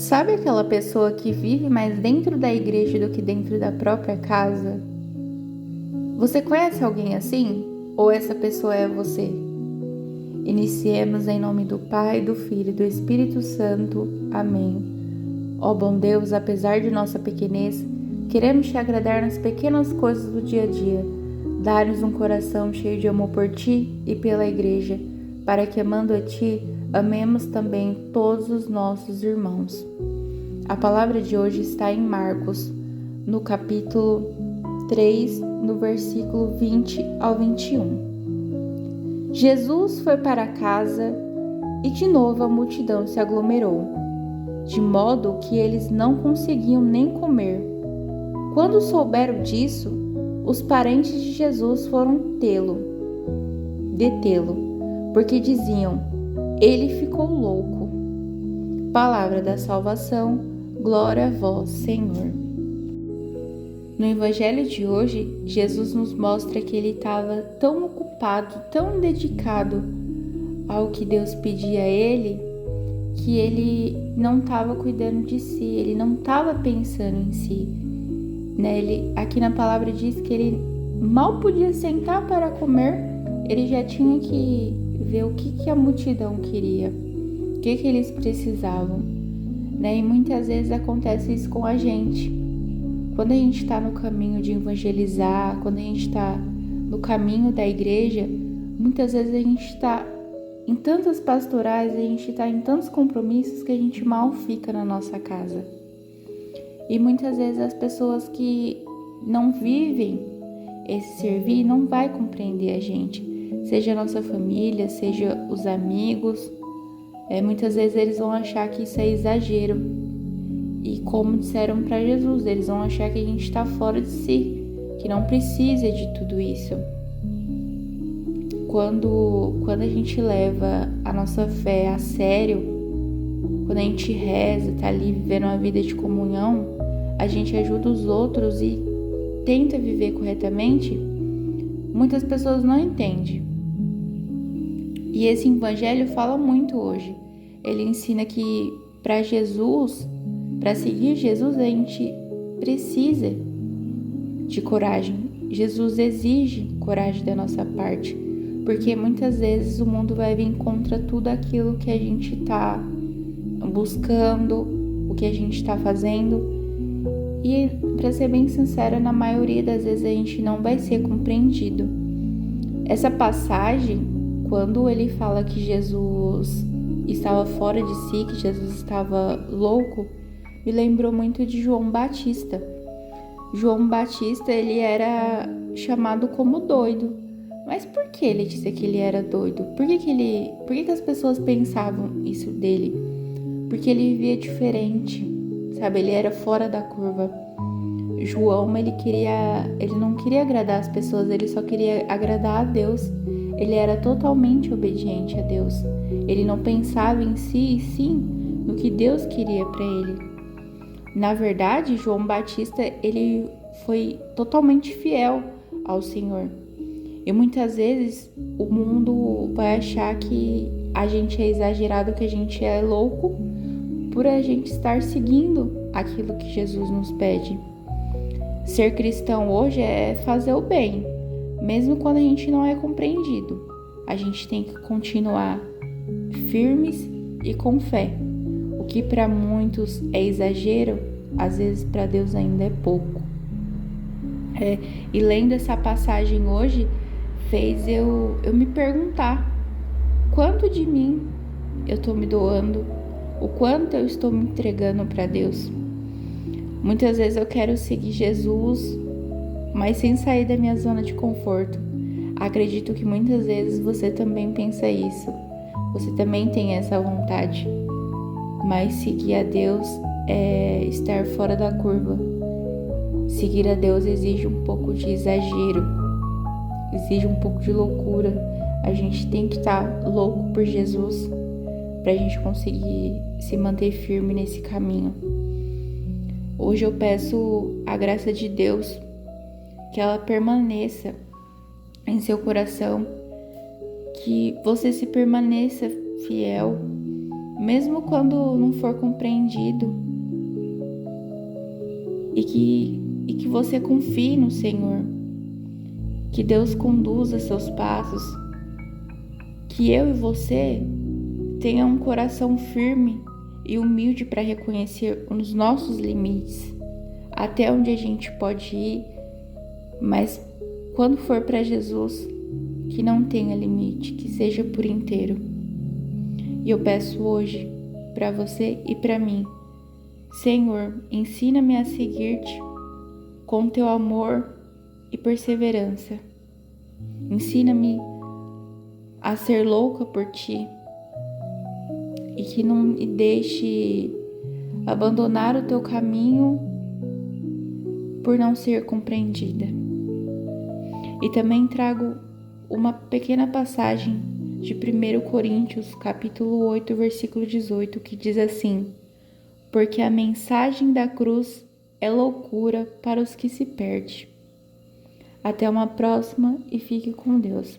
Sabe aquela pessoa que vive mais dentro da igreja do que dentro da própria casa? Você conhece alguém assim? Ou essa pessoa é você? Iniciemos em nome do Pai, do Filho e do Espírito Santo. Amém. Ó bom Deus, apesar de nossa pequenez, queremos te agradar nas pequenas coisas do dia a dia. Dá-nos um coração cheio de amor por Ti e pela Igreja, para que, amando a Ti, amemos também todos os nossos irmãos. A palavra de hoje está em Marcos, no capítulo 3, no versículo 20 ao 21. Jesus foi para casa e de novo a multidão se aglomerou, de modo que eles não conseguiam nem comer. Quando souberam disso, os parentes de Jesus foram detê-lo, porque diziam: ele ficou louco. Palavra da salvação, glória a vós, Senhor. No evangelho de hoje, Jesus nos mostra que ele estava tão ocupado, tão dedicado ao que Deus pedia a ele, que ele não estava cuidando de si, ele não estava pensando em si. Aqui na palavra diz que ele mal podia sentar para comer, ele já tinha que ver o que a multidão queria, o que eles precisavam. E muitas vezes acontece isso com a gente. Quando a gente está no caminho de evangelizar, quando a gente está no caminho da igreja, muitas vezes a gente está em tantas pastorais, a gente está em tantos compromissos que a gente mal fica na nossa casa. E muitas vezes as pessoas que não vivem esse servir não vai compreender a gente, seja a nossa família, seja os amigos. Muitas vezes eles vão achar que isso é exagero. E como disseram para Jesus, eles vão achar que a gente está fora de si, que não precisa de tudo isso. Quando a gente leva a nossa fé a sério, quando a gente reza, está ali vivendo uma vida de comunhão, a gente ajuda os outros e tenta viver corretamente, muitas pessoas não entendem. E esse evangelho fala muito hoje. Ele ensina que para seguir Jesus, a gente precisa de coragem. Jesus exige coragem da nossa parte, porque muitas vezes o mundo vai vir contra tudo aquilo que a gente está buscando, o que a gente está fazendo. E, para ser bem sincera, na maioria das vezes a gente não vai ser compreendido. Essa passagem, quando ele fala que Jesus estava fora de si, que Jesus estava louco, me lembrou muito de João Batista. João Batista, ele era chamado como doido. Mas por que ele disse que ele era doido? Por que as pessoas pensavam isso dele? Porque ele vivia diferente, sabe? Ele era fora da curva. João, ele não queria agradar as pessoas, ele só queria agradar a Deus. Ele era totalmente obediente a Deus. Ele não pensava em si, e sim no que Deus queria para ele. Na verdade, João Batista, ele foi totalmente fiel ao Senhor. E muitas vezes o mundo vai achar que a gente é exagerado, que a gente é louco, por a gente estar seguindo aquilo que Jesus nos pede. Ser cristão hoje é fazer o bem, mesmo quando a gente não é compreendido. A gente tem que continuar firmes e com fé. O que para muitos é exagero, às vezes para Deus ainda é pouco. E lendo essa passagem hoje, fez eu me perguntar: quanto de mim eu estou me doando? O quanto eu estou me entregando para Deus? Muitas vezes eu quero seguir Jesus, mas sem sair da minha zona de conforto. Acredito que muitas vezes você também pensa isso. Você também tem essa vontade. Mas seguir a Deus é estar fora da curva. Seguir a Deus exige um pouco de exagero, exige um pouco de loucura. A gente tem que estar louco por Jesus para a gente conseguir se manter firme nesse caminho. Hoje eu peço a graça de Deus, que ela permaneça em seu coração, que você se permaneça fiel, mesmo quando não for compreendido, e que você confie no Senhor, que Deus conduza seus passos, que eu e você tenha um coração firme e humilde para reconhecer os nossos limites, até onde a gente pode ir, mas quando for para Jesus, que não tenha limite, que seja por inteiro. E eu peço hoje para você e para mim: Senhor, ensina-me a seguir-te com teu amor e perseverança. Ensina-me a ser louca por ti e que não me deixe abandonar o teu caminho por não ser compreendida. E também trago uma pequena passagem de 1 Coríntios, capítulo 8, versículo 18, que diz assim: porque a mensagem da cruz é loucura para os que se perdem. Até uma próxima e fique com Deus.